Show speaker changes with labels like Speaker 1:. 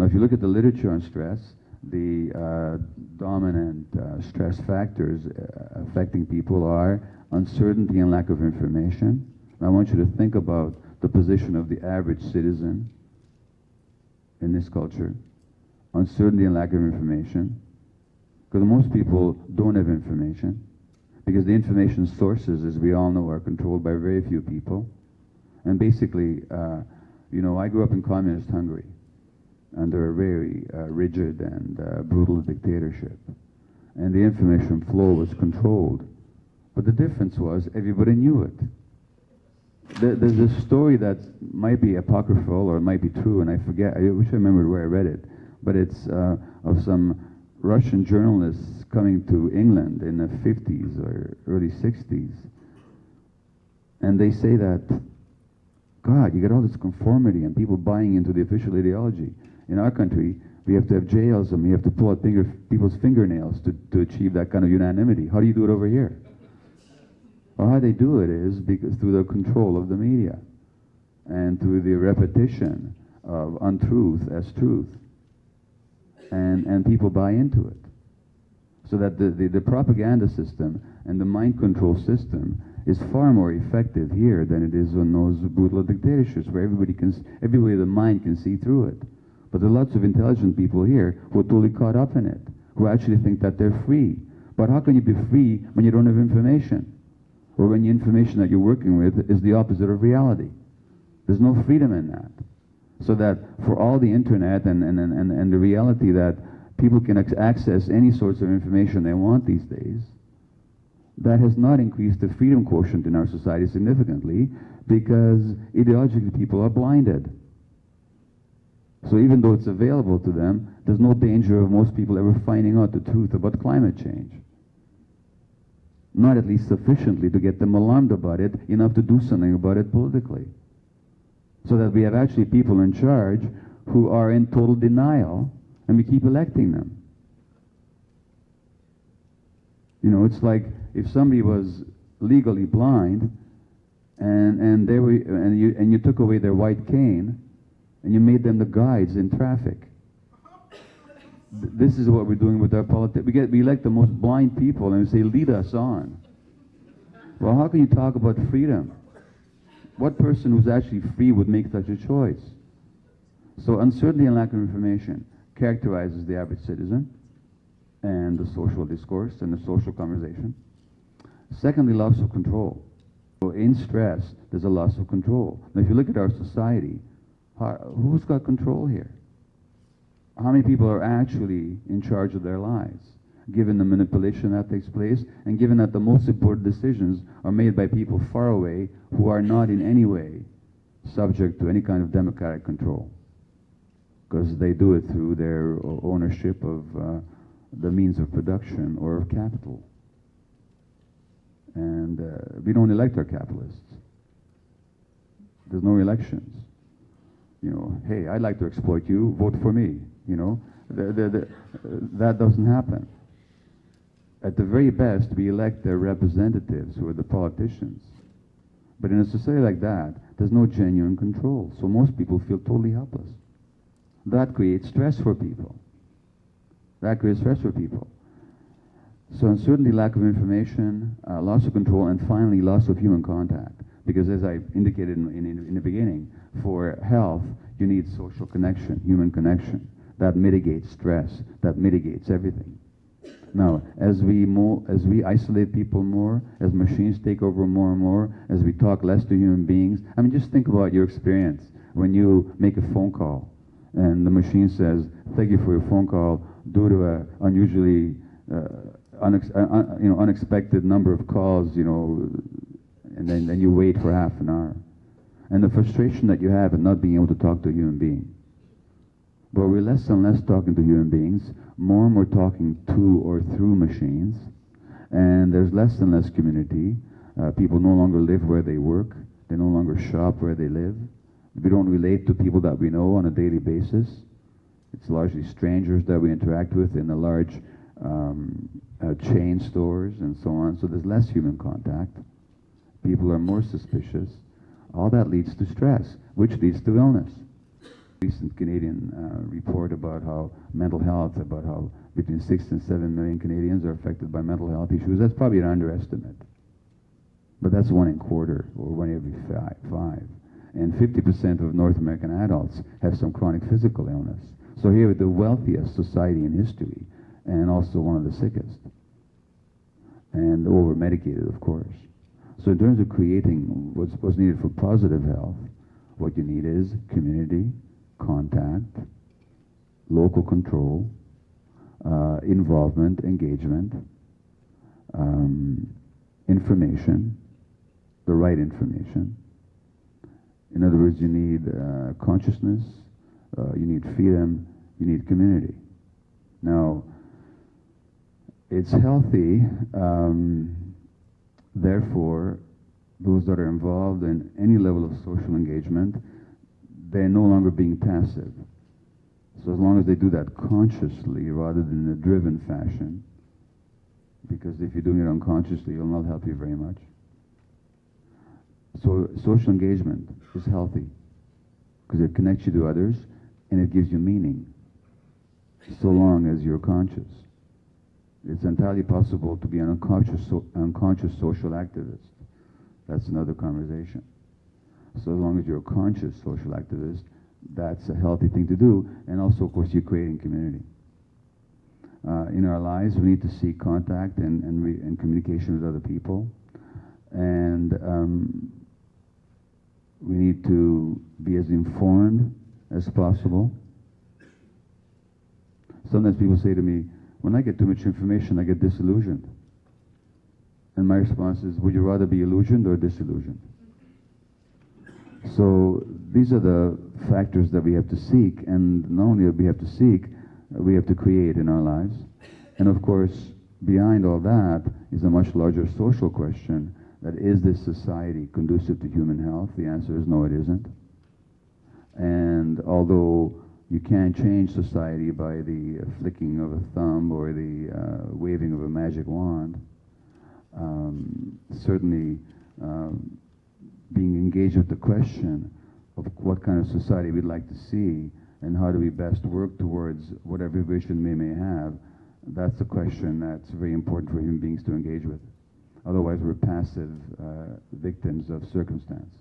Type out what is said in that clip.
Speaker 1: Now, if you look at the literature on stress, the dominant stress factors affecting people are uncertainty and lack of information. I want you to think about the position of the average citizen in this culture. Uncertainty and lack of information. Because most people don't have information. Because the information sources, as we all know, are controlled by very few people. And basically, you know, I grew up in communist Hungary under a very rigid and brutal dictatorship. And the information flow was controlled. But the difference was everybody knew it. There's a story that might be apocryphal or it might be true, and I forget, I wish I remembered where I read it, but it's of some Russian journalists coming to England in the 50s or early 60s. And they say that, God, you get all this conformity and people buying into the official ideology. In our country, we have to have jails and we have to pull out people's fingernails to achieve that kind of unanimity. How do you do it over here? Well, how they do it is because through the control of the media and through the repetition of untruth as truth. And people buy into it. So that the propaganda system and the mind control system is far more effective here than it is on those brutal dictatorships where everybody the mind can see through it. But there are lots of intelligent people here who are totally caught up in it, who actually think that they're free. But how can you be free when you don't have information? Or when the information that you're working with is the opposite of reality? There's no freedom in that. So that for all the internet and the reality that people can access any sorts of information they want these days, that has not increased the freedom quotient in our society significantly because ideologically people are blinded. So even though it's available to them, there's no danger of most people ever finding out the truth about climate change. Not at least sufficiently to get them alarmed about it, enough to do something about it politically. So that we have actually people in charge who are in total denial, and we keep electing them. You know, it's like if somebody was legally blind, and you took away their white cane, and you made them the guides in traffic. This is what we're doing with our politics. We elect the most blind people, and we say, lead us on. Well, how can you talk about freedom? What person who's actually free would make such a choice? So uncertainty and lack of information characterizes the average citizen and the social discourse and the social conversation. Secondly, loss of control. So in stress, there's a loss of control. Now, if you look at our society, who's got control here? How many people are actually in charge of their lives, given the manipulation that takes place, and given that the most important decisions are made by people far away who are not in any way subject to any kind of democratic control, because they do it through their ownership of the means of production or of capital. And we don't elect our capitalists. There's no elections. You know, hey, I'd like to exploit you, vote for me. You know, that doesn't happen. At the very best, we elect their representatives, who are the politicians. But in a society like that, there's no genuine control. So most people feel totally helpless. That creates stress for people. That creates stress for people. So uncertainty, lack of information, loss of control, and finally loss of human contact. Because as I indicated in the beginning, for health, you need social connection, human connection. That mitigates stress, that mitigates everything. Now, as we isolate people more, as machines take over more and more, as we talk less to human beings, I mean, just think about your experience when you make a phone call and the machine says, thank you for your phone call due to an unusually unexpected number of calls, you know, and then you wait for half an hour. And the frustration that you have in not being able to talk to a human being. But we're less and less talking to human beings, more and more talking to or through machines, and there's less and less community. People no longer live where they work, they no longer shop where they live. We don't relate to people that we know on a daily basis. It's largely strangers that we interact with in the large chain stores and so on, so there's less human contact. People are more suspicious. All that leads to stress, which leads to illness. recent Canadian report about how mental health, about how between 6 and 7 million Canadians are affected by mental health issues. That's probably an underestimate. But that's 1 in a quarter, or 1 every five. And 50% of North American adults have some chronic physical illness. So here we're the wealthiest society in history, and also one of the sickest. And over-medicated, of course. So in terms of creating what's needed for positive health, what you need is community, contact, local control, involvement, engagement, information, the right information. In other words, you need consciousness, you need freedom, you need community. Now, it's healthy, therefore, those that are involved in any level of social engagement, they're no longer being passive. So as long as they do that consciously rather than in a driven fashion, because if you're doing it unconsciously, it'll not help you very much. So social engagement is healthy because it connects you to others and it gives you meaning, so long as you're conscious. It's entirely possible to be an unconscious social activist. That's another conversation. So as long as you're a conscious social activist, that's a healthy thing to do. And also, of course, you're creating community. In our lives, we need to seek contact and communication with other people. And we need to be as informed as possible. Sometimes people say to me, when I get too much information, I get disillusioned. And my response is, would you rather be illusioned or disillusioned? So these are the factors that we have to seek, and not only that we have to seek, we have to create in our lives. And of course, behind all that is a much larger social question, that is this society conducive to human health? The answer is no, it isn't. And although you can't change society by the flicking of a thumb or the waving of a magic wand, certainly being engaged with the question of what kind of society we'd like to see and how do we best work towards whatever vision we may have, that's a question that's very important for human beings to engage with. Otherwise, we're passive victims of circumstance.